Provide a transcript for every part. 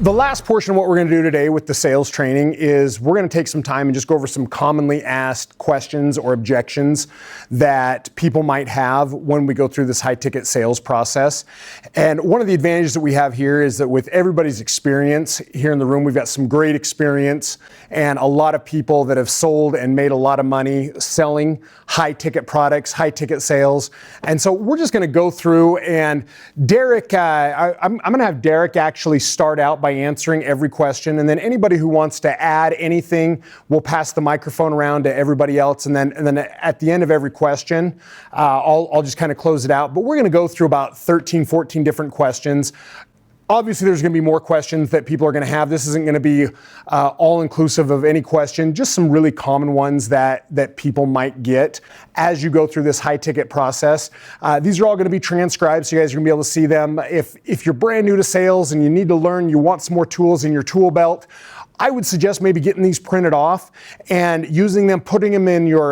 The last portion of what we're going to do today with the sales training is we're going to take some time and just go over some commonly asked questions or objections that people might have when we go through this high ticket sales process. And one of the advantages that we have here is that with everybody's experience here in the room, we've got some great experience and a lot of people that have sold and made a lot of money selling high ticket products, high ticket sales. And so we're just going to go through, and Derek, I'm going to have Derek actually start out by answering every question, and then anybody who wants to add anything, we'll pass the microphone around to everybody else, and then at the end of every question, I'll just kind of close it out. But we're going to go through about 13, 14 different questions. Obviously, there's going to be more questions that people are going to have. This isn't going to be all-inclusive of any question, just some really common ones that people might get as you go through this high-ticket process. These are all going to be transcribed, so you guys are going to be able to see them. If you're brand new to sales and you need to learn, you want some more tools in your tool belt, I would suggest maybe getting these printed off and using them, putting them in your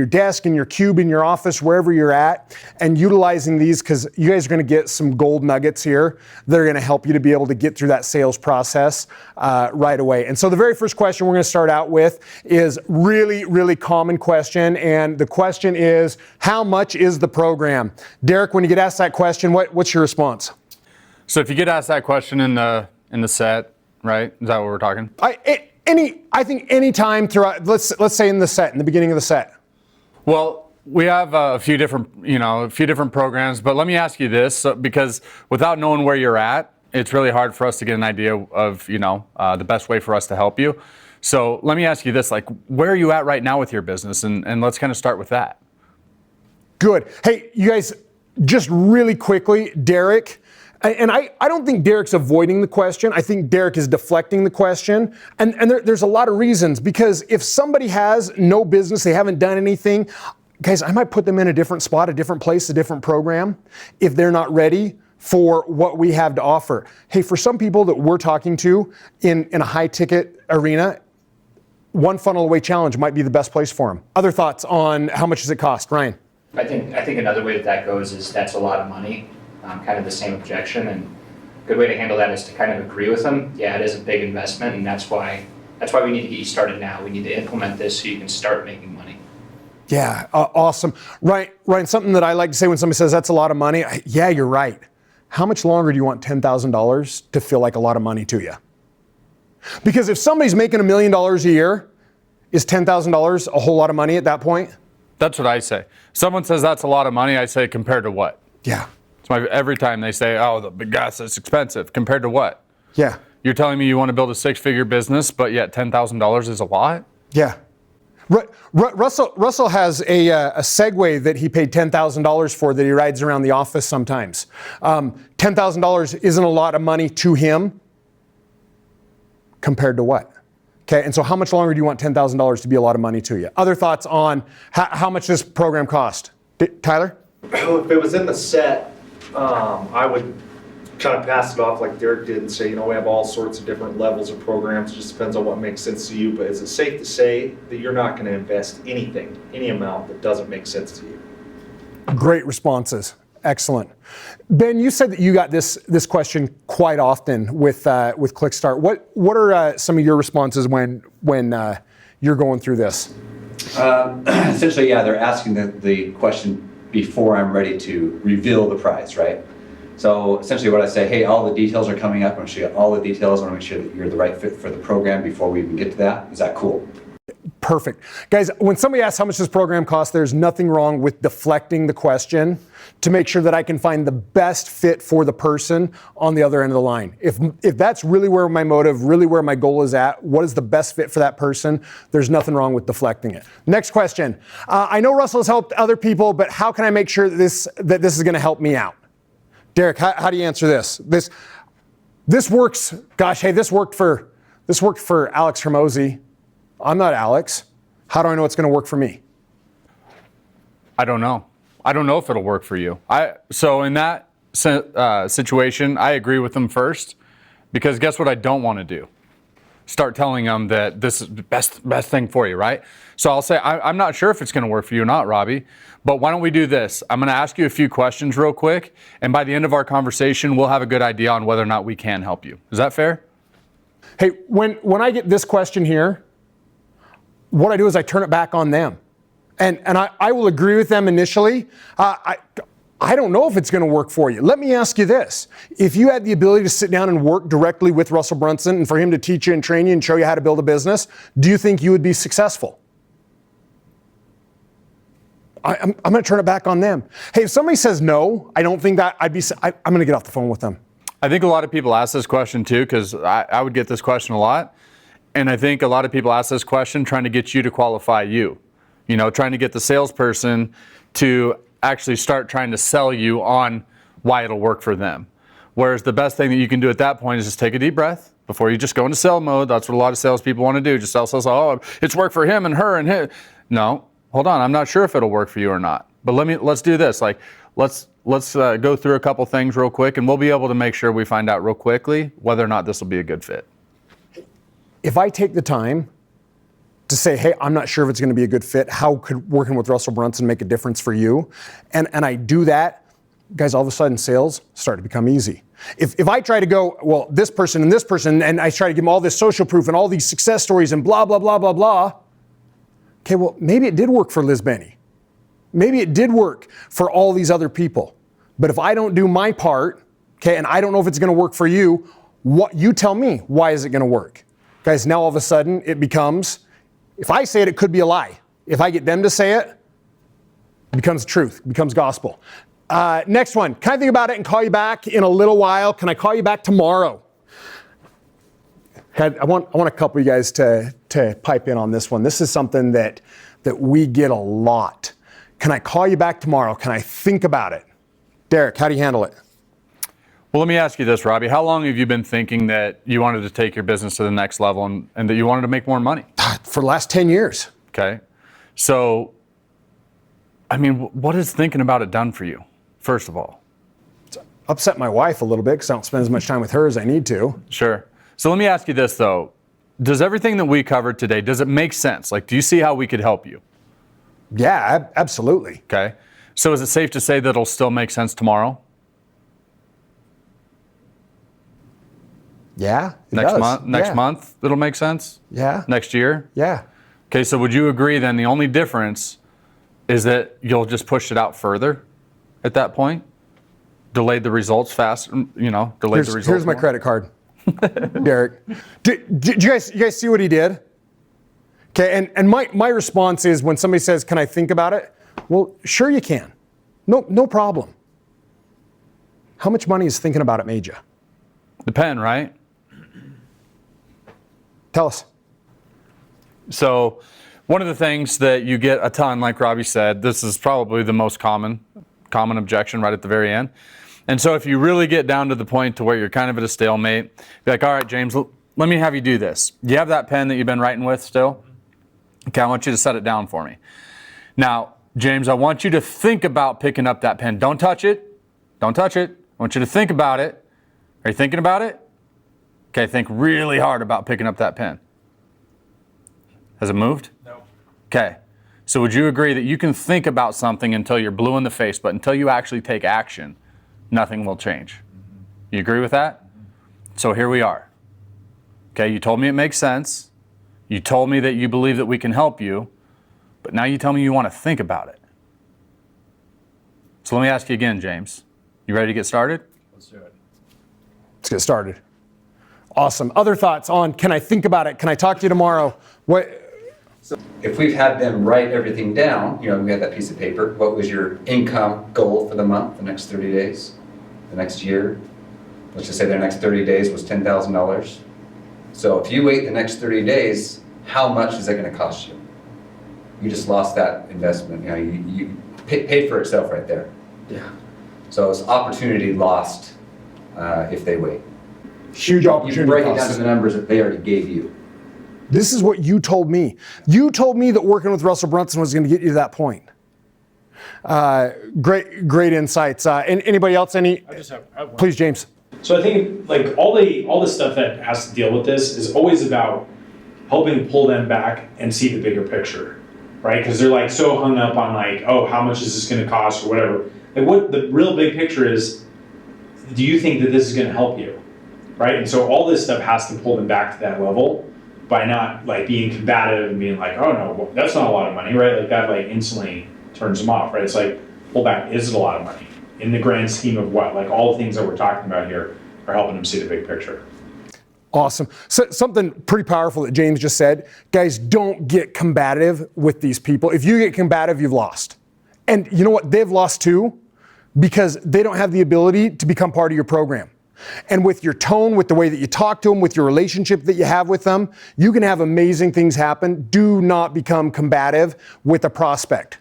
desk, in your cube, in your office, wherever you're at, and utilizing these, because you guys are going to get some gold nuggets here that are going to help you to be able to get through that sales process right away. And so the very first question we're going to start out with is really, really common question, and the question is, how much is the program? Derek, when you get asked that question, what's your response? So if you get asked that question in the set, right? Is that what we're talking? I think any time throughout, let's say in the beginning of the set. Well, we have a few different programs, but let me ask you this, because without knowing where you're at, it's really hard for us to get an idea of, the best way for us to help you. So let me ask you this, like, where are you at right now with your business? And let's kind of start with that. Good. Hey, you guys, just really quickly, Derek, and I don't think Derek's avoiding the question. I think Derek is deflecting the question. And there's a lot of reasons, because if somebody has no business, they haven't done anything, guys, I might put them in a different spot, a different place, a different program, if they're not ready for what we have to offer. Hey, for some people that we're talking to in a high ticket arena, one funnel away challenge might be the best place for them. Other thoughts on how much does it cost? Ryan? I think another way that goes is that's a lot of money. Kind of the same objection, and a good way to handle that is to kind of agree with them. Yeah, it is a big investment, and that's why we need to get you started now. We need to implement this so you can start making money. Yeah, awesome. Ryan, something that I like to say when somebody says that's a lot of money, yeah, you're right. How much longer do you want $10,000 to feel like a lot of money to you? Because if somebody's making $1 million a year, is $10,000 a whole lot of money at that point? That's what I say. Someone says that's a lot of money, I say compared to what? Yeah. Every time they say, oh, the gas is expensive, compared to what? Yeah. You're telling me you want to build a six-figure business, but yet $10,000 is a lot? Yeah. Russell has a Segway that he paid $10,000 for that he rides around the office sometimes. $10,000 isn't a lot of money to him compared to what? Okay, and so how much longer do you want $10,000 to be a lot of money to you? Other thoughts on how much this program cost? Tyler? If it was in the set, I would kind of pass it off like Derek did and say, we have all sorts of different levels of programs. It just depends on what makes sense to you. But is it safe to say that you're not going to invest anything, any amount that doesn't make sense to you? Great responses. Excellent. Ben, you said that you got this question quite often with ClickStart. What are some of your responses when you're going through this? Essentially, yeah, they're asking the question before I'm ready to reveal the prize, right? So essentially what I say, hey, all the details are coming up. I want to show you all the details. I want to make sure that you're the right fit for the program before we even get to that. Is that cool? Perfect. Guys, when somebody asks how much this program costs, there's nothing wrong with deflecting the question to make sure that I can find the best fit for the person on the other end of the line. If that's really where my motive, really where my goal is at, what is the best fit for that person, there's nothing wrong with deflecting it. Next question. I know Russell has helped other people, but how can I make sure that this is going to help me out? Derek, how do you answer this? This works. Gosh, hey, this worked for Alex Hermosi. I'm not Alex. How do I know it's going to work for me? I don't know. I don't know if it'll work for you. So in that situation, I agree with them first, because guess what I don't want to do? start telling them that this is the best thing for you, right? So I'll say, I'm not sure if it's going to work for you or not, Robbie, but why don't we do this? I'm going to ask you a few questions real quick, and by the end of our conversation, we'll have a good idea on whether or not we can help you. Is that fair? Hey, when I get this question here, what I do is I turn it back on them. And I will agree with them initially. I don't know if it's going to work for you. Let me ask you this. If you had the ability to sit down and work directly with Russell Brunson and for him to teach you and train you and show you how to build a business, do you think you would be successful? I'm going to turn it back on them. Hey, if somebody says no, I don't think that I'm going to get off the phone with them. I think a lot of people ask this question too, because I would get this question a lot. And I think a lot of people ask this question trying to get you to qualify you. You know, trying to get the salesperson to actually start trying to sell you on why it'll work for them. Whereas the best thing that you can do at that point is just take a deep breath before you just go into sell mode. That's what a lot of salespeople want to do. Just sell. Oh, it's worked for him and her and him. No, hold on. I'm not sure if it'll work for you or not. But let's do this. Like, let's go through a couple things real quick, and we'll be able to make sure we find out real quickly whether or not this will be a good fit. If I take the time to say, hey, I'm not sure if it's going to be a good fit, how could working with Russell Brunson make a difference for you? And I do that, guys, all of a sudden sales start to become easy. If I try to go, well, this person, and I try to give them all this social proof and all these success stories and blah, blah, blah, blah, blah, okay, well, maybe it did work for Liz Benny. Maybe it did work for all these other people. But if I don't do my part, okay, and I don't know if it's going to work for you, what you tell me, why is it going to work? Guys, now all of a sudden it becomes, if I say it, it could be a lie. If I get them to say it, it becomes truth, it becomes gospel. Next one, can I think about it and call you back in a little while? Can I call you back tomorrow? I want a couple of you guys to pipe in on this one. This is something that we get a lot. Can I call you back tomorrow? Can I think about it? Derek, how do you handle it? Well, let me ask you this, Robbie. How long have you been thinking that you wanted to take your business to the next level and that you wanted to make more money? For the last 10 years. Okay. So, I mean, what has thinking about it done for you, first of all? It's upset my wife a little bit because I don't spend as much time with her as I need to. Sure. So let me ask you this, though. Does everything that we covered today, does it make sense? Like, do you see how we could help you? Yeah, absolutely. Okay. So is it safe to say that it'll still make sense tomorrow? Yeah, it Next does. month? Next month, it'll make sense? Yeah. Next year? Yeah. Okay, so would you agree then the only difference is that you'll just push it out further at that point? Delayed the results fast, delayed the results. Here's my credit card, Derek. Did you guys see what he did? Okay, and my response is when somebody says, can I think about it? Well, sure you can. No problem. How much money has thinking about it made you? The pen, right? Tell us. So one of the things that you get a ton, like Robbie said, this is probably the most common objection right at the very end. And so if you really get down to the point to where you're kind of at a stalemate, be like, all right, James, let me have you do this. Do you have that pen that you've been writing with still? Okay, I want you to set it down for me. Now, James, I want you to think about picking up that pen. Don't touch it. Don't touch it. I want you to think about it. Are you thinking about it? Okay, think really hard about picking up that pen. Has it moved? No. Okay, so would you agree that you can think about something until you're blue in the face, but until you actually take action, nothing will change? You agree with that? So here we are. Okay, you told me it makes sense. You told me that you believe that we can help you, but now you tell me you want to think about it. So let me ask you again, James. You ready to get started? Let's do it. Let's get started. Awesome. Other thoughts on, can I think about it? Can I talk to you tomorrow? So if we've had them write everything down, we had that piece of paper, what was your income goal for the month, the next 30 days, the next year? Let's just say their next 30 days was $10,000. So if you wait the next 30 days, how much is that going to cost you? You just lost that investment. You paid for itself right there. Yeah. So it's opportunity lost if they wait. Huge opportunity. You break it down to the numbers that they already gave you. This is what you told me. You told me that working with Russell Brunson was going to get you to that point. Great insights. Anybody else? I just have one. Please, James. So I think like all the stuff that has to deal with this is always about helping pull them back and see the bigger picture, right? Because they're like so hung up on like, oh, how much is this going to cost or whatever. Like what the real big picture is, do you think that this is going to help you, right? And so all this stuff has to pull them back to that level by not like being combative and being like, oh no, well, that's not a lot of money, right? Like that like instantly turns them off, right? It's like, pull back, is it a lot of money? In the grand scheme of what? Like all the things that we're talking about here are helping them see the big picture. Awesome. So, something pretty powerful that James just said. Guys, don't get combative with these people. If you get combative, you've lost. And you know what? They've lost too, because they don't have the ability to become part of your program. And with your tone, with the way that you talk to them, with your relationship that you have with them, you can have amazing things happen. Do not become combative with a prospect.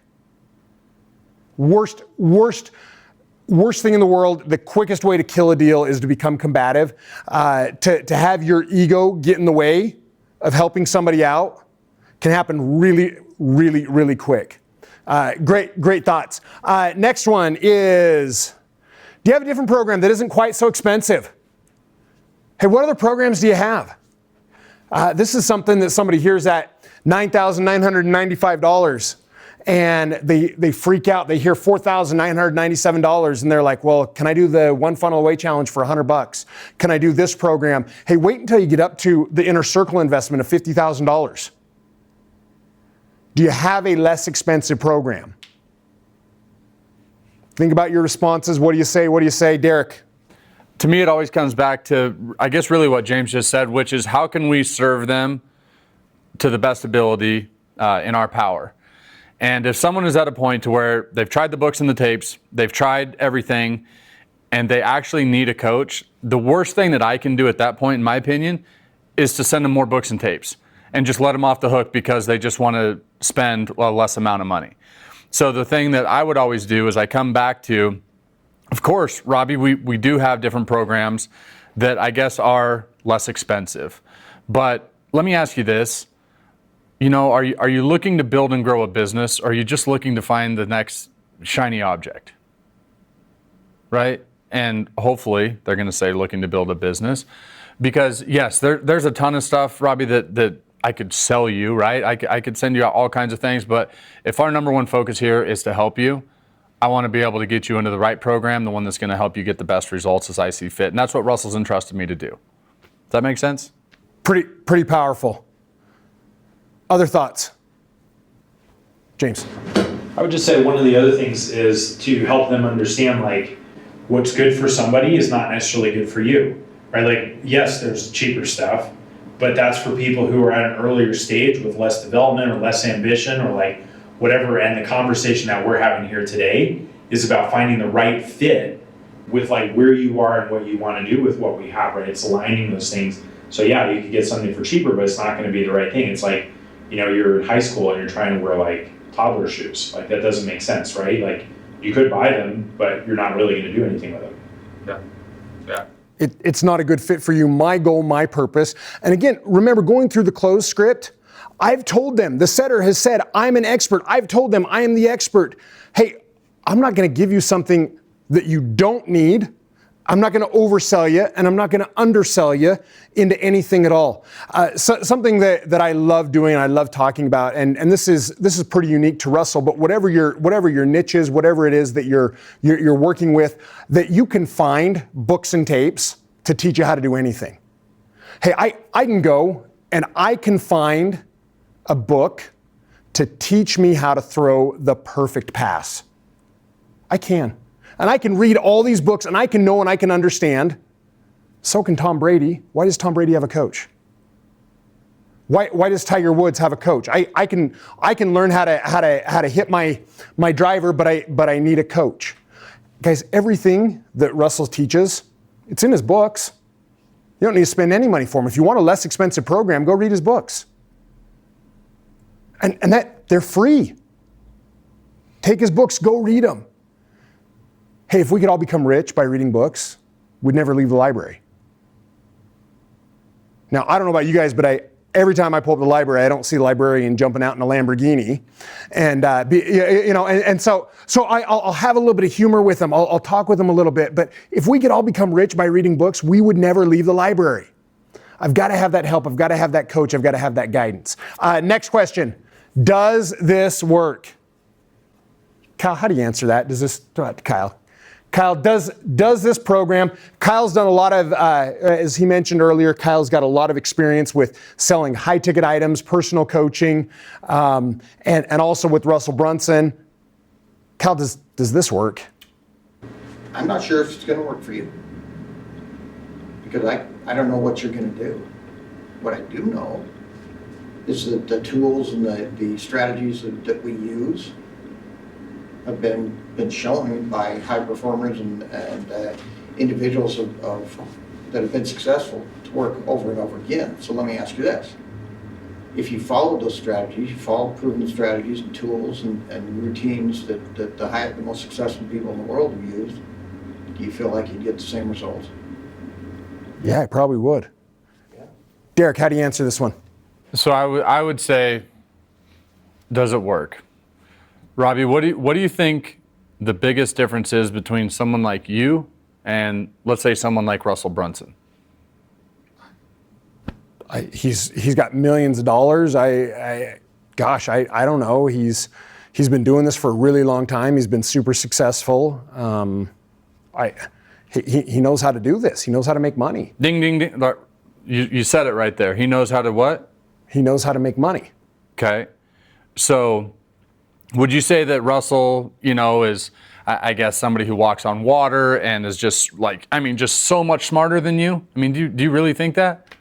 Worst thing in the world, the quickest way to kill a deal is to become combative. To have your ego get in the way of helping somebody out can happen really, really, really quick. Great thoughts. Next one is, do you have a different program that isn't quite so expensive? Hey, what other programs do you have? This is something that somebody hears at $9,995. And they freak out. They hear $4,997 and they're like, well, can I do the one funnel away challenge for $100? Can I do this program? Hey, wait until you get up to the inner circle investment of $50,000. Do you have a less expensive program? Think about your responses. What do you say? What do you say, Derek? To me, it always comes back to, I guess, really what James just said, which is how can we serve them to the best ability in our power? And if someone is at a point to where they've tried the books and the tapes, they've tried everything, and they actually need a coach, the worst thing that I can do at that point, in my opinion, is to send them more books and tapes and just let them off the hook because they just want to spend a less amount of money. So the thing that I would always do is I come back to, of course, Robbie, we do have different programs that I guess are less expensive. But let me ask you this. You know, are you looking to build and grow a business, or are you just looking to find the next shiny object? Right? And hopefully they're going to say looking to build a business. Because yes, there's a ton of stuff, Robbie, that I could sell you, right? I could send you out all kinds of things, but if our number one focus here is to help you, I want to be able to get you into the right program, the one that's going to help you get the best results as I see fit. And that's what Russell's entrusted me to do. Does that make sense? Pretty powerful. Other thoughts? James. I would just say one of the other things is to help them understand like what's good for somebody is not necessarily good for you, right? Like, yes, there's cheaper stuff, but that's for people who are at an earlier stage with less development or less ambition or like whatever. And the conversation that we're having here today is about finding the right fit with like where you are and what you want to do with what we have, right? It's aligning those things. So yeah, you could get something for cheaper, but it's not going to be the right thing. It's like, you know, you're in high school and you're trying to wear like toddler shoes. Like that doesn't make sense, right? Like you could buy them, but you're not really going to do anything with them. Yeah. It's not a good fit for you. My goal, my purpose. And again, remember going through the close script, I've told them, the setter has said, I'm an expert. I've told them I am the expert. Hey, I'm not going to give you something that you don't need. I'm not going to oversell you, and I'm not going to undersell you into anything at all. Something that I love doing and I love talking about, and this is pretty unique to Russell, but whatever your niche is, whatever it is that you're working with, that you can find books and tapes to teach you how to do anything. Hey, I can go and I can find a book to teach me how to throw the perfect pass. I can. And I can read all these books and I can know and I can understand. So can Tom Brady. Why does Tom Brady have a coach? Why does Tiger Woods have a coach? I can learn how to hit my driver, but I need a coach. Guys, everything that Russell teaches, it's in his books. You don't need to spend any money for him. If you want a less expensive program, go read his books. And that they're free. Take his books, go read them. Hey, if we could all become rich by reading books, we'd never leave the library. Now, I don't know about you guys, but every time I pull up the library, I don't see a librarian jumping out in a Lamborghini, and so I'll have a little bit of humor with them. I'll talk with them a little bit. But if we could all become rich by reading books, we would never leave the library. I've got to have that help. I've got to have that coach. I've got to have that guidance. Next question: does this work? Kyle, how do you answer that? Kyle, does this program, Kyle's done a lot of, as he mentioned earlier, Kyle's got a lot of experience with selling high ticket items, personal coaching, and also with Russell Brunson. Kyle, does this work? I'm not sure if it's going to work for you, because I don't know what you're going to do. What I do know is that the tools and the strategies that we use have been shown by high performers and individuals that have been successful to work over and over again. So let me ask you this. If you follow those strategies, you follow proven strategies and tools and routines that the most successful people in the world have used, do you feel like you'd get the same results? Yeah, I probably would. Yeah. Derek, how do you answer this one? So I would say, does it work? Robbie, what do you think the biggest difference is between someone like you and, let's say, someone like Russell Brunson? He's got millions of dollars. I don't know. He's been doing this for a really long time. He's been super successful. He knows how to do this. He knows how to make money. Ding, ding, ding. You said it right there. He knows how to what? He knows how to make money. Okay. So would you say that Russell, is, I guess, somebody who walks on water and is just just so much smarter than you? I mean, do you really think that?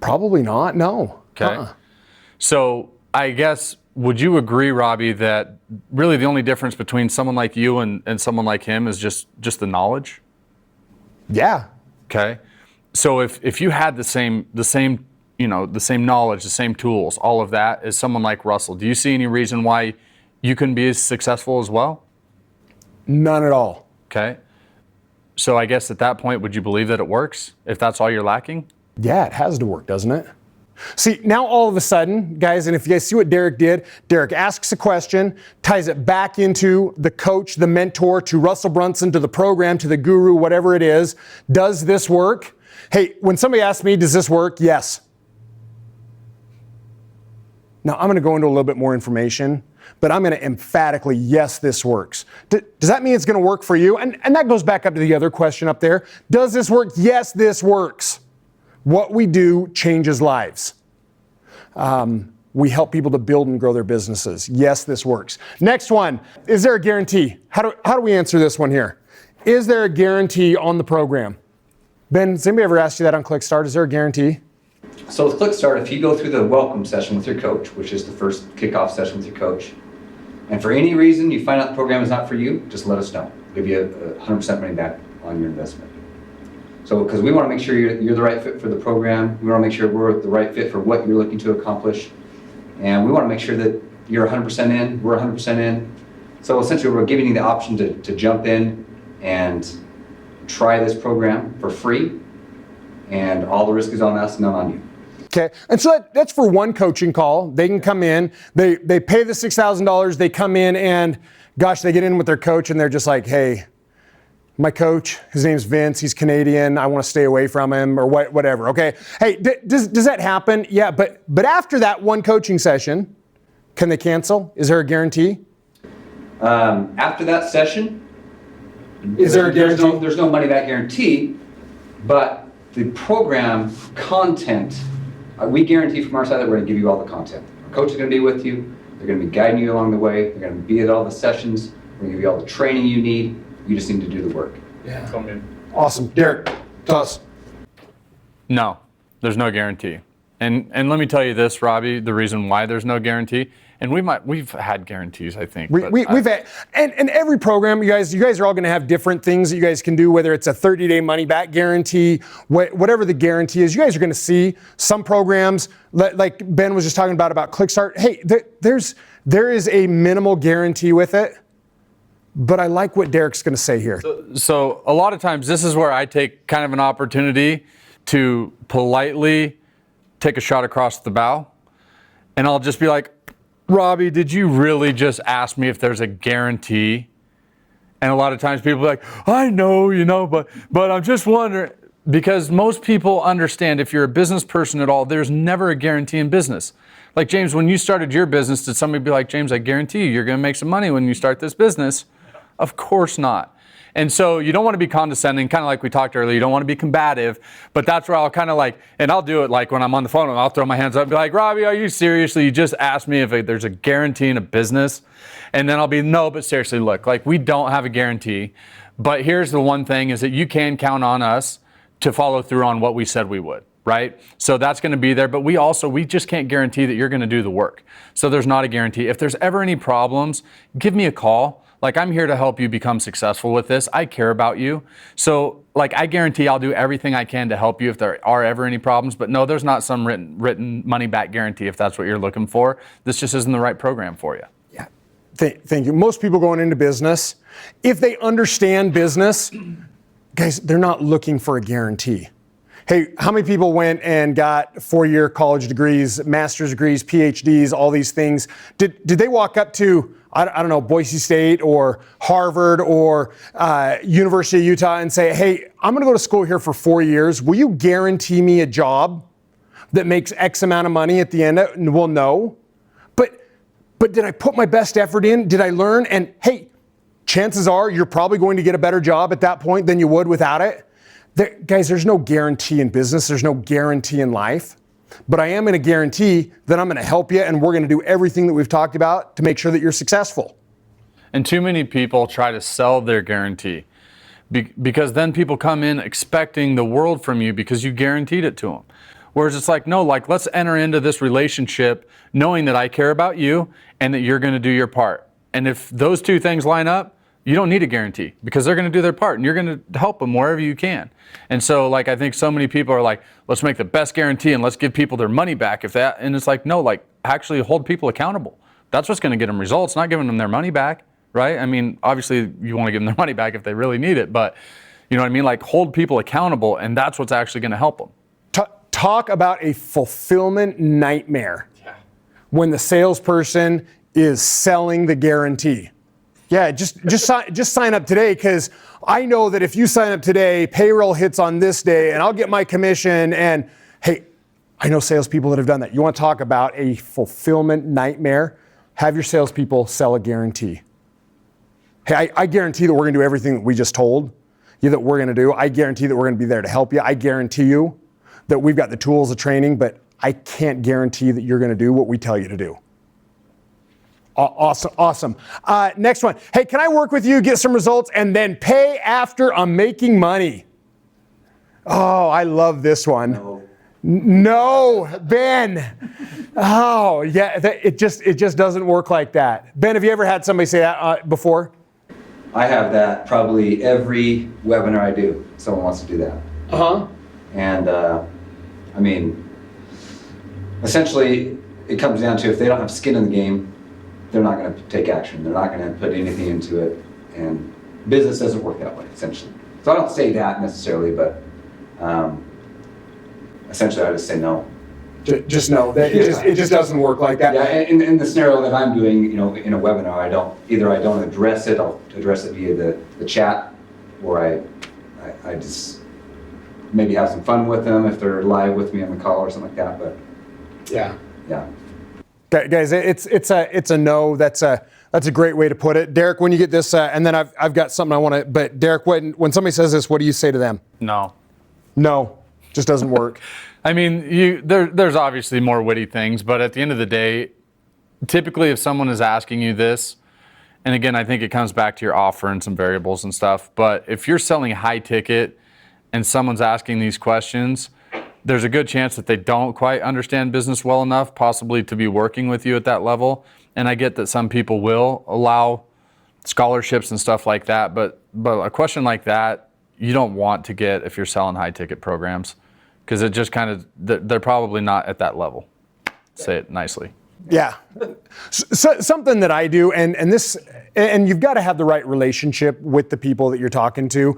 Probably not, no. Okay. So I guess, would you agree, Robbie, that really the only difference between someone like you and someone like him is just the knowledge? Yeah. Okay. So if you had the same knowledge, the same tools, all of that as someone like Russell, do you see any reason why you couldn't be as successful as well? None at all. Okay. So I guess at that point, would you believe that it works if that's all you're lacking? Yeah, it has to work, doesn't it? See, now all of a sudden, guys, and if you guys see what Derek did, Derek asks a question, ties it back into the coach, the mentor, to Russell Brunson, to the program, to the guru, whatever it is. Does this work? Hey, when somebody asks me, does this work? Yes. Now, I'm going to go into a little bit more information, but I'm going to emphatically, yes, this works. Does that mean it's going to work for you? And that goes back up to the other question up there. Does this work? Yes, this works. What we do changes lives. We help people to build and grow their businesses. Yes, this works. Next one, is there a guarantee? How do we answer this one here? Is there a guarantee on the program? Ben, has anybody ever asked you that on ClickStart? Is there a guarantee? So with ClickStart, if you go through the welcome session with your coach, which is the first kickoff session with your coach, and for any reason you find out the program is not for you, just let us know. We'll give you 100% money back on your investment. So, because we want to make sure you're the right fit for the program, we want to make sure we're the right fit for what you're looking to accomplish, and we want to make sure that you're 100% in, we're 100% in. So essentially, we're giving you the option to jump in and try this program for free, and all the risk is on us, none on you. Okay, and so that's for one coaching call. They can come in, they pay the $6,000, they come in and, gosh, they get in with their coach and they're just like, hey, my coach, his name's Vince, he's Canadian, I want to stay away from him, or whatever, okay? Hey, does that happen? Yeah, but after that one coaching session, can they cancel? Is there a guarantee? After that session, is there a guarantee? There's no money back guarantee, but the program content, we guarantee from our side that we're going to give you all the content. Our coach is going to be with you, they're going to be guiding you along the way, they're going to be at all the sessions, we're going to give you all the training you need. You just need to do the work. Yeah. Come in. Awesome. Derek, tell us. No, there's no guarantee. And let me tell you this, Robbie, the reason why there's no guarantee, and we've had guarantees, I think. We've had, and every program, you guys are all going to have different things that you guys can do, whether it's a 30-day money-back guarantee, whatever the guarantee is. You guys are going to see some programs, like Ben was just talking about ClickStart. Hey, there is a minimal guarantee with it. But I like what Derek's going to say here. So a lot of times, this is where I take kind of an opportunity to politely take a shot across the bow, and I'll just be like, Robbie, did you really just ask me if there's a guarantee? And a lot of times people are like, I know, but I'm just wondering. Because most people understand if you're a business person at all, there's never a guarantee in business. Like James, when you started your business, did somebody be like, James, I guarantee you're going to make some money when you start this business? Of course not. And so you don't want to be condescending, kind of like we talked earlier. You don't want to be combative, but that's where I'll kind of like, and I'll do it like when I'm on the phone and I'll throw my hands up and be like, Robbie, are you seriously? You just asked me if there's a guarantee in a business. And then I'll be, no, but seriously, look, like we don't have a guarantee. But here's the one thing is that you can count on us to follow through on what we said we would, right? So that's going to be there. But we just can't guarantee that you're going to do the work. So there's not a guarantee. If there's ever any problems, give me a call. Like, I'm here to help you become successful with this. I care about you. So, like, I guarantee I'll do everything I can to help you if there are ever any problems. But no, there's not some written money-back guarantee if that's what you're looking for. This just isn't the right program for you. Yeah. Thank you. Most people going into business, if they understand business, guys, they're not looking for a guarantee. Hey, how many people went and got 4-year college degrees, master's degrees, PhDs, all these things? Did they walk up to, I don't know, Boise State or Harvard or University of Utah and say, hey, I'm going to go to school here for 4 years. Will you guarantee me a job that makes X amount of money at the end? Well, no. But did I put my best effort in? Did I learn? And hey, chances are you're probably going to get a better job at that point than you would without it. Guys, there's no guarantee in business. There's no guarantee in life. But I am going to guarantee that I'm going to help you, and we're going to do everything that we've talked about to make sure that you're successful. And too many people try to sell their guarantee because then people come in expecting the world from you because you guaranteed it to them. Whereas it's like, no, like let's enter into this relationship knowing that I care about you and that you're going to do your part. And if those two things line up, you don't need a guarantee because they're going to do their part and you're going to help them wherever you can. And so like, I think so many people are like, let's make the best guarantee and let's give people their money back and it's like, no, like actually hold people accountable. That's what's going to get them results, not giving them their money back, right? I mean, obviously you want to give them their money back if they really need it, but you know what I mean? Like hold people accountable and that's what's actually going to help them. Talk about a fulfillment nightmare when the salesperson is selling the guarantee. Yeah, just sign up today because I know that if you sign up today, payroll hits on this day and I'll get my commission. And hey, I know salespeople that have done that. You want to talk about a fulfillment nightmare? Have your salespeople sell a guarantee. Hey, I guarantee that we're going to do everything that we just told you that we're going to do. I guarantee that we're going to be there to help you. I guarantee you that we've got the tools of training, but I can't guarantee that you're going to do what we tell you to do. Awesome. Next one. Hey, can I work with you, get some results, and then pay after I'm making money? Oh, I love this one. No, Ben. Oh, yeah, it just doesn't work like that. Ben, have you ever had somebody say that before? I have that probably every webinar I do. Someone wants to do that. Uh-huh. And I mean, essentially, it comes down to if they don't have skin in the game, they're not going to take action. They're not going to put anything into it. And business doesn't work that way, essentially. So I don't say that necessarily, but essentially I just say no. Just know that it just doesn't work like that. Yeah, in the scenario that I'm doing, you know, in a webinar, I don't address it. I'll address it via the chat, or I just maybe have some fun with them if they're live with me on the call or something like that. But yeah. Guys, it's a no. That's a great way to put it. Derek, when you get this, and then I've got something I want to. But Derek, when somebody says this, what do you say to them? No, just doesn't work. I mean, there's obviously more witty things, but at the end of the day, typically if someone is asking you this, and again, I think it comes back to your offer and some variables and stuff, but if you're selling high ticket and someone's asking these questions, there's a good chance that they don't quite understand business well enough, possibly to be working with you at that level. And I get that some people will allow scholarships and stuff like that, but a question like that, you don't want to get if you're selling high ticket programs, because it just kind of, they're probably not at that level. Say it nicely. Yeah. So, something that I do, and you've got to have the right relationship with the people that you're talking to.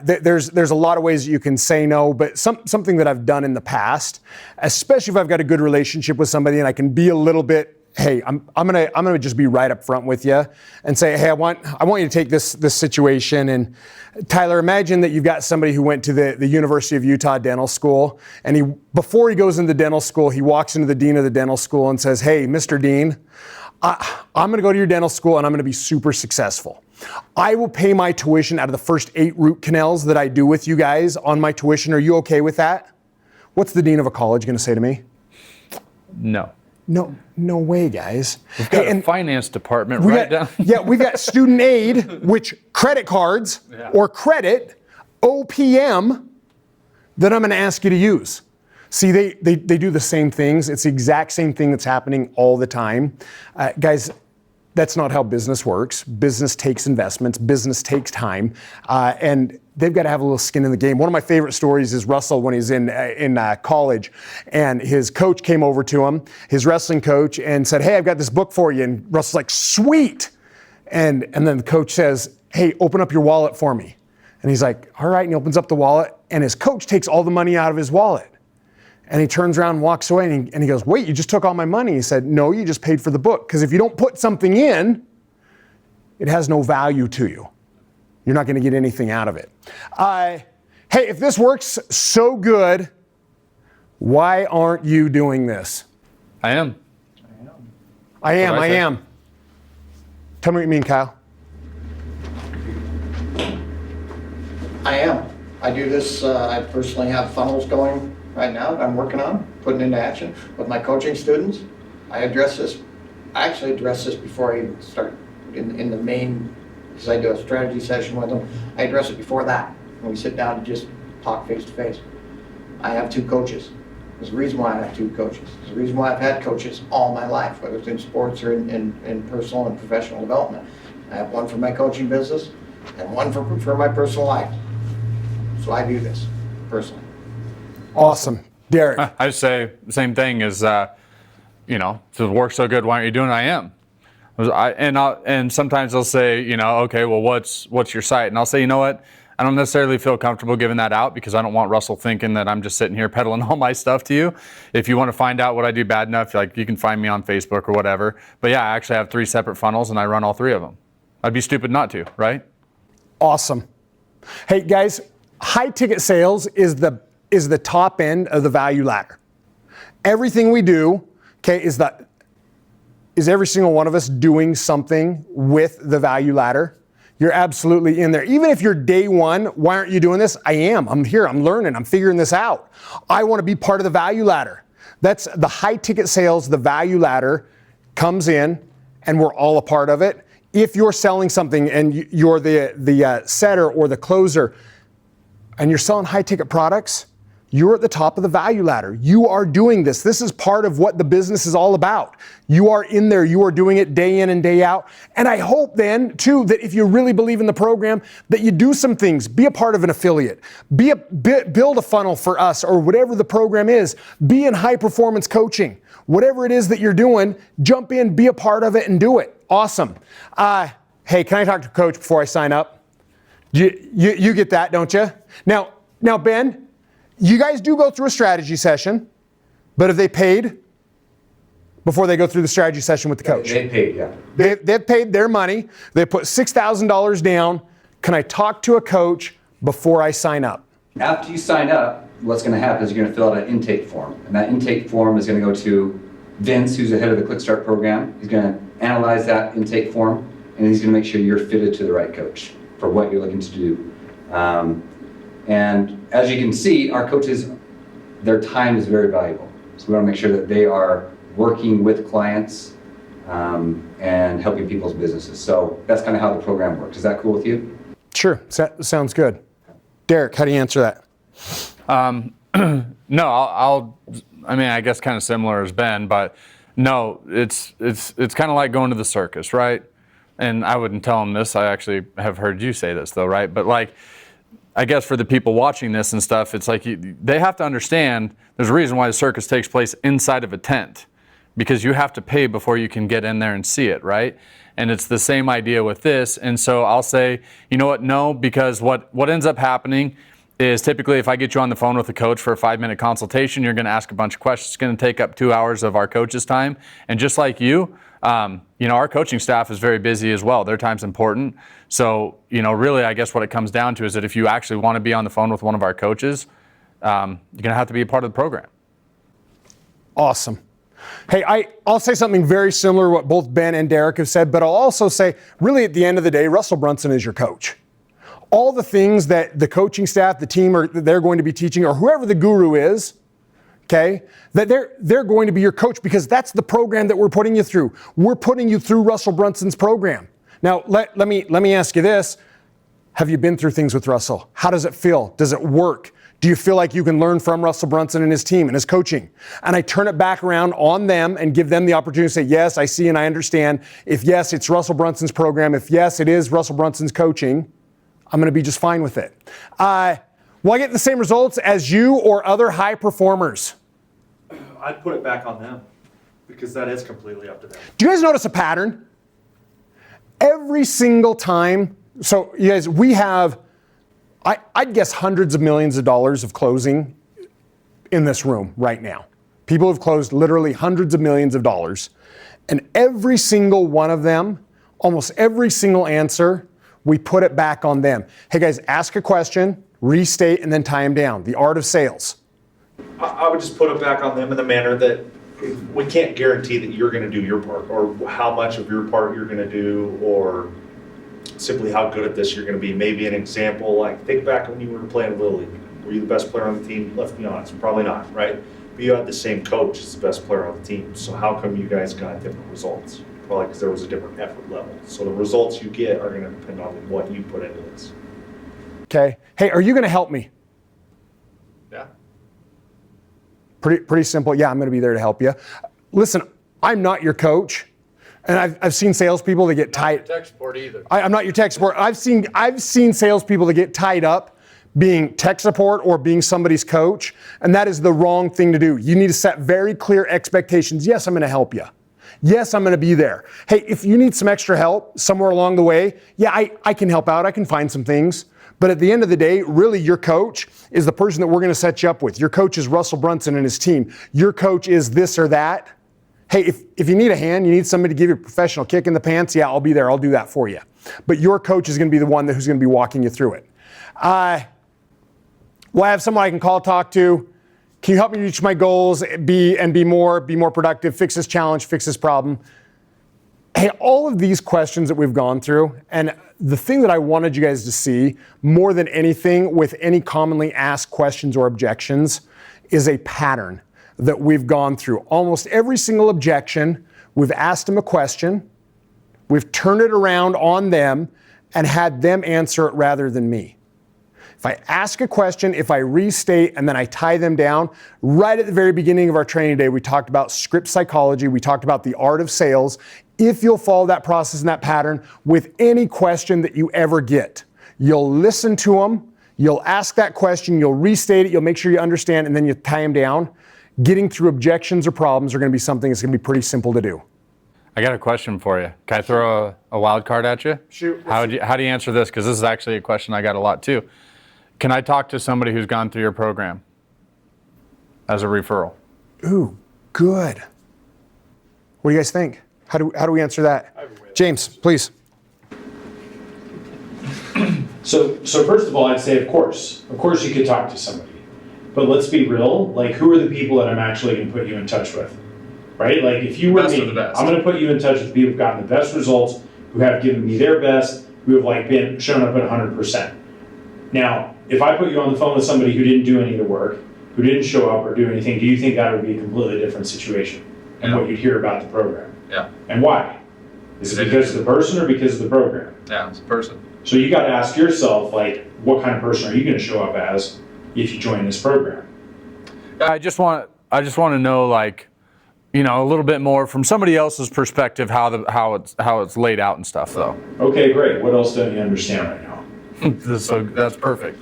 There's a lot of ways that you can say no, but something that I've done in the past, especially if I've got a good relationship with somebody and I can be a little bit, hey, I'm gonna just be right up front with you and say, hey, I want you to take this situation. And Tyler, imagine that you've got somebody who went to the University of Utah Dental School, and before he goes into dental school, he walks into the dean of the dental school and says, hey, Mr. Dean, I'm gonna go to your dental school and I'm gonna be super successful. I will pay my tuition out of the first 8 root canals that I do with you guys on my tuition. Are you okay with that? What's the dean of a college gonna say to me? No. No way, guys. We've got a finance department right down. Yeah, we've got student aid, which credit cards or credit, OPM, that I'm going to ask you to use. See, they do the same things. It's the exact same thing that's happening all the time. Guys, that's not how business works. Business takes investments. Business takes time. And they've got to have a little skin in the game. One of my favorite stories is Russell when he's in college, and his coach came over to him, his wrestling coach, and said, hey, I've got this book for you. And Russell's like, sweet. And then the coach says, hey, open up your wallet for me. And he's like, all right. And he opens up the wallet, and his coach takes all the money out of his wallet. And he turns around and walks away, and he goes, wait, you just took all my money. He said, no, you just paid for the book. Because if you don't put something in, it has no value to you. You're not going to get anything out of it. Hey, if this works so good, why aren't you doing this? I am. I am. Tell me what you mean, Kyle. I am. I do this, I personally have funnels going right now that I'm working on, putting into action with my coaching students. I actually address this before I start in the main, because I do a strategy session with them. I address it before that, when we sit down to just talk face to face. I have 2 coaches. There's a reason why I have 2 coaches. There's a reason why I've had coaches all my life, whether it's in sports or in personal and professional development. I have one for my coaching business and one for my personal life. So I do this personally. Awesome. Derek. I just say the same thing as, if it works so good, why aren't you doing it? I am. And sometimes they'll say, okay, well, what's your site? And I'll say, you know what? I don't necessarily feel comfortable giving that out because I don't want Russell thinking that I'm just sitting here peddling all my stuff to you. If you want to find out what I do bad enough, you can find me on Facebook or whatever. But yeah, I actually have 3 separate funnels and I run all 3 of them. I'd be stupid not to, right? Awesome. Hey guys, high ticket sales is the top end of the value ladder. Everything we do, okay, is every single one of us doing something with the value ladder? You're absolutely in there. Even if you're day one, why aren't you doing this? I am. I'm here. I'm learning. I'm figuring this out. I want to be part of the value ladder. That's the high ticket sales. The value ladder comes in, and we're all a part of it. If you're selling something and you're the setter or the closer, and you're selling high ticket products, you're at the top of the value ladder. You are doing this. This is part of what the business is all about. You are in there. You are doing it day in and day out. And I hope then, too, that if you really believe in the program, that you do some things. Be a part of an affiliate. Build a funnel for us or whatever the program is. Be in high performance coaching. Whatever it is that you're doing, jump in, be a part of it, and do it. Awesome. Hey, can I talk to Coach before I sign up? You get that, don't you? Now, Ben, you guys do go through a strategy session, but have they paid before they go through the strategy session with the coach? They paid, yeah. They've paid their money. They put $6,000 down. Can I talk to a coach before I sign up? After you sign up, what's going to happen is you're going to fill out an intake form. And that intake form is going to go to Vince, who's the head of the ClickStart program. He's going to analyze that intake form, and he's going to make sure you're fitted to the right coach for what you're looking to do. And as you can see, our coaches, their time is very valuable. So we want to make sure that they are working with clients and helping people's businesses. So that's kind of how the program works. Is that cool with you? Sure, sounds good. Derek, how do you answer that? No, I guess kind of similar as Ben, but no, it's kind of like going to the circus, right? And I wouldn't tell them this. I actually have heard you say this though, right? But I guess for the people watching this and stuff, it's like they have to understand there's a reason why the circus takes place inside of a tent, because you have to pay before you can get in there and see it, right? And it's the same idea with this. And so I'll say, you know what, no, because what ends up happening is typically if I get you on the phone with a coach for a 5-minute consultation, you're going to ask a bunch of questions. It's going to take up 2 hours of our coach's time. And just like you, our coaching staff is very busy as well. Their time's important. So, really, I guess what it comes down to is that if you actually want to be on the phone with one of our coaches, you're going to have to be a part of the program. Awesome. Hey, I'll say something very similar to what both Ben and Derek have said, but I'll also say, really at the end of the day, Russell Brunson is your coach. All the things that the coaching staff, the team, they're going to be teaching, or whoever the guru is, okay, that they're going to be your coach because that's the program that we're putting you through. We're putting you through Russell Brunson's program. Now, let me ask you this. Have you been through things with Russell? How does it feel? Does it work? Do you feel like you can learn from Russell Brunson and his team and his coaching? And I turn it back around on them and give them the opportunity to say, yes, I see and I understand. If yes, it's Russell Brunson's program. If yes, it is Russell Brunson's coaching, I'm going to be just fine with it. Will I get the same results as you or other high performers? I'd put it back on them because that is completely up to them. Do you guys notice a pattern? Every single time, so you guys, we have, I'd guess hundreds of millions of dollars of closing in this room right now. People have closed literally hundreds of millions of dollars. And every single one of them, almost every single answer, we put it back on them. Hey guys, ask a question, restate, and then tie them down. The art of sales. I would just put it back on them in the manner that we can't guarantee that you're going to do your part or how much of your part you're going to do or simply how good at this you're going to be. Maybe an example, like think back when you were playing Little League. Were you the best player on the team? Let's be honest, probably not, right? But you had the same coach as the best player on the team. So how come you guys got different results? Probably because there was a different effort level. So the results you get are going to depend on what you put into this. Okay. Hey, are you going to help me? Yeah. Pretty simple. Yeah, I'm going to be there to help you. Listen, I'm not your coach. And I've seen salespeople that get tied. Not your tech support either. I'm not your tech support. I've seen salespeople that get tied up being tech support or being somebody's coach, and that is the wrong thing to do. You need to set very clear expectations. Yes, I'm going to help you. Yes, I'm going to be there. Hey, if you need some extra help somewhere along the way, yeah, I can help out. I can find some things. But at the end of the day, really your coach is the person that we're going to set you up with. Your coach is Russell Brunson and his team. Your coach is this or that. Hey, if you need a hand, you need somebody to give you a professional kick in the pants, yeah, I'll be there. I'll do that for you. But your coach is going to be the one who's going to be walking you through it. Will I have someone I can call, talk to? Can you help me reach my goals, be more productive, fix this challenge, fix this problem? Hey, all of these questions that we've gone through, and the thing that I wanted you guys to see more than anything with any commonly asked questions or objections is a pattern that we've gone through. Almost every single objection, we've asked them a question, we've turned it around on them, and had them answer it rather than me. If I ask a question, if I restate, and then I tie them down, right at the very beginning of our training day, we talked about script psychology, we talked about the art of sales. If you'll follow that process and that pattern with any question that you ever get, you'll listen to them, you'll ask that question, you'll restate it, you'll make sure you understand, and then you tie them down. Getting through objections or problems are going to be something that's going to be pretty simple to do. I got a question for you. Can I throw a wild card at you? Shoot. How do you answer this? Because this is actually a question I got a lot too. Can I talk to somebody who's gone through your program as a referral? Ooh, good. What do you guys think? How do we answer that? James, please. So first of all, I'd say, of course you could talk to somebody, but let's be real. Like, who are the people that I'm actually going to put you in touch with, right? Like, if you were Best me, of the best. I'm going to put you in touch with people who've gotten the best results, who have given me their best, who have been shown up at 100%. Now, if I put you on the phone with somebody who didn't do any of the work, who didn't show up or do anything, do you think that would be a completely different situation and what you'd hear about the program? Yeah. And why? Is it because of the person or because of the program? Yeah, it's a person. So you got to ask yourself, what kind of person are you going to show up as if you join this program? I just want to know, a little bit more from somebody else's perspective how it's laid out and stuff, though. Okay, great. What else don't you understand right now? So that's perfect.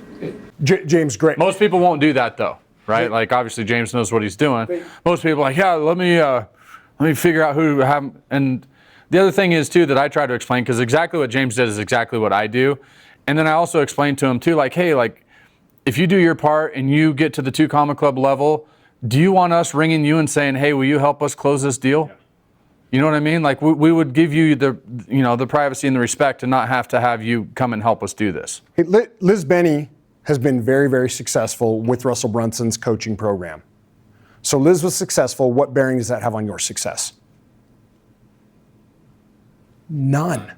James, great. Most people won't do that though, right? Like obviously James knows what he's doing. Most people are like, yeah, let Let me figure out who have, and the other thing is too that I try to explain, because exactly what James did is exactly what I do. And then I also explain to him too, like, hey, like, if you do your part and you get to the 2 Comma Club level, do you want us ringing you and saying, hey, will you help us close this deal? Yeah. You know what I mean? Like we would give you the, you know, the privacy and the respect to not have to have you come and help us do this. Hey, Liz Benny has been very, very successful with Russell Brunson's coaching program. So Liz was successful. What bearing does that have on your success? None.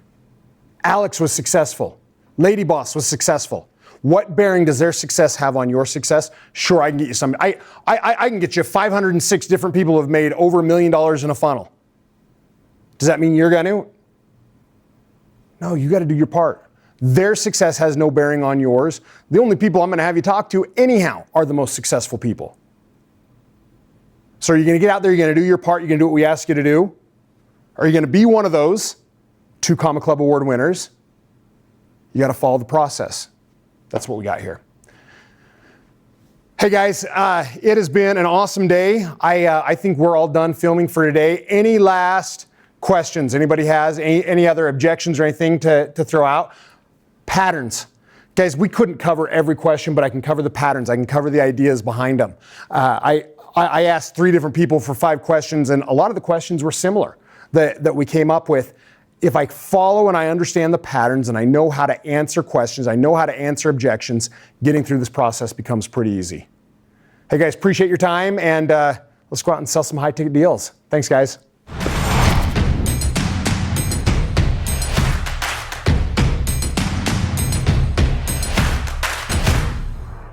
Alex was successful. Lady Boss was successful. What bearing does their success have on your success? Sure, I can get you some. I can get you 506 different people who have made over $1 million in a funnel. Does that mean you're going to? No, you got to do your part. Their success has no bearing on yours. The only people I'm going to have you talk to anyhow are the most successful people. So you're going to get out there, you're going to do your part, you're going to do what we ask you to do. Are you going to be one of those 2 Comma Club Award winners? You got to follow the process. That's what we got here. Hey guys, it has been an awesome day. I think we're all done filming for today. Any last questions? Anybody has any other objections or anything to throw out? Patterns. Guys, we couldn't cover every question, but I can cover the patterns. I can cover the ideas behind them. I asked 3 different people for 5 questions, and a lot of the questions were similar that we came up with. If I follow and I understand the patterns and I know how to answer questions, I know how to answer objections, getting through this process becomes pretty easy. Hey guys, appreciate your time, and let's go out and sell some high-ticket deals. Thanks, guys.